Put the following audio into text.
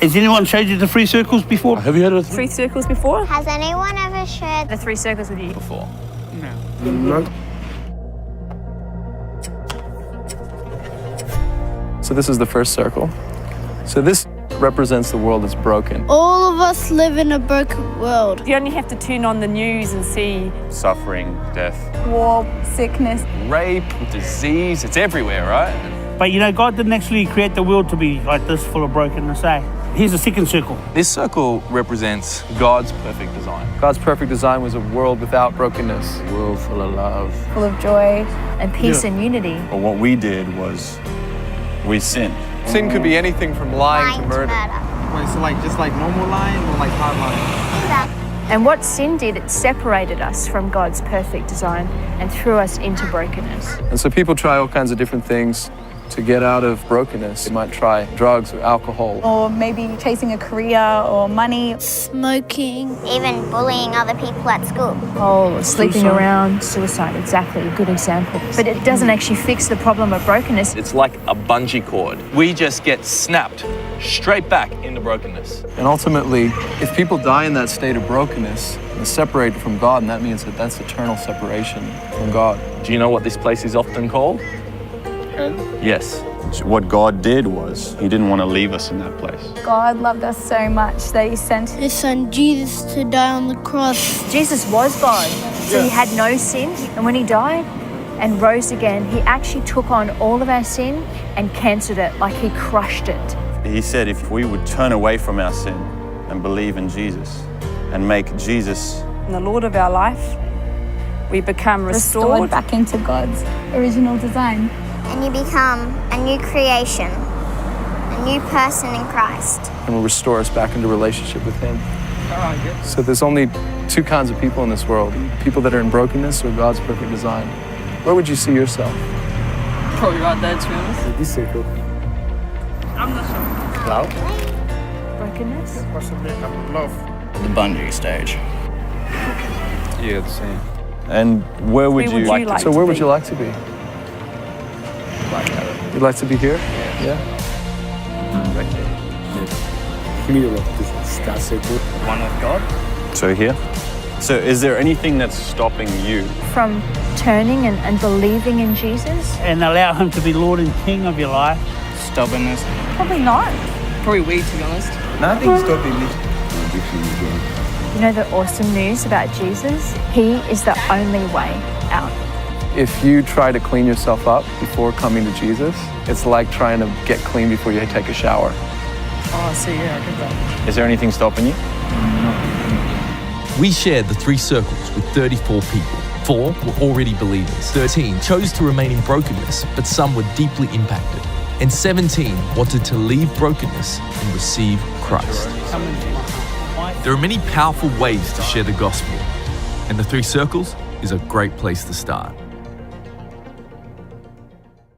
Has anyone showed you the 3 circles before? Have you heard of 3 circles before? Has anyone ever shared The 3 circles with you? before? No. So this is the first circle. So this represents the world that's broken. All of us live in a broken world. You only have to turn on the news and see Suffering, death, war, sickness. rape, disease, it's everywhere, right? But you know, God didn't actually create the world to be like this, full of brokenness, eh? Here's the second circle. This circle represents God's perfect design. God's perfect design was a world without brokenness. A world full of love. Full of joy. and peace and unity. But what we did was we sinned. Sin could be anything from lying to murder. Wait, so just like normal lying or like hard lying? And what sin did, it separated us from God's perfect design and threw us into brokenness. And so people try all kinds of different things to get out of brokenness. They might try drugs or alcohol. Or maybe chasing a career or money. Smoking. Even bullying other people at school. Oh, sleeping around, suicide, exactly, a good example. But it doesn't actually fix the problem of brokenness. It's like a bungee cord. We just get snapped straight back into brokenness. And ultimately, if people die in that state of brokenness and separated from God, and that means that that's eternal separation from God. Do you know what this place is often called? Yes. So what God did was, he didn't want to leave us in that place. God loved us so much that he sent His son Jesus to die on the cross. Jesus was God, so he had no sin. And when he died and rose again, he actually took on all of our sin and cancelled it, like he crushed it. He said if we would turn away from our sin and believe in Jesus and make Jesus The Lord of our life, we become restored back into God's original design. And you become a new creation, a new person in Christ. And will restore us back into relationship with him. So there's only two kinds of people in this world. People that are in brokenness or God's perfect design. Where would you see yourself? Probably right there, to be honest. This circle. I'm not sure. Cloud? brokenness. Possibly love. The bungee stage. Yeah, the same. And where would you like to So where would you like to be? You'd like to be here? Yeah. Right there. Middle of this star circle. One with God. So here? So is there anything that's stopping you? From turning and believing in Jesus. And allow him to be Lord and King of your life. Stubbornness. Probably not. Probably weed, to be honest. Nothing's stopping me. You know the awesome news about Jesus? He is the only way out. If you try to clean yourself up before coming to Jesus, it's like trying to get clean before you take a shower. Oh, I see, yeah, I get that. Is there anything stopping you? We shared the 3 circles with 34 people. 4 were already believers. 13 chose to remain in brokenness, but some were deeply impacted. And 17 wanted to leave brokenness and receive Christ. There are many powerful ways to share the gospel, and the 3 circles is a great place to start.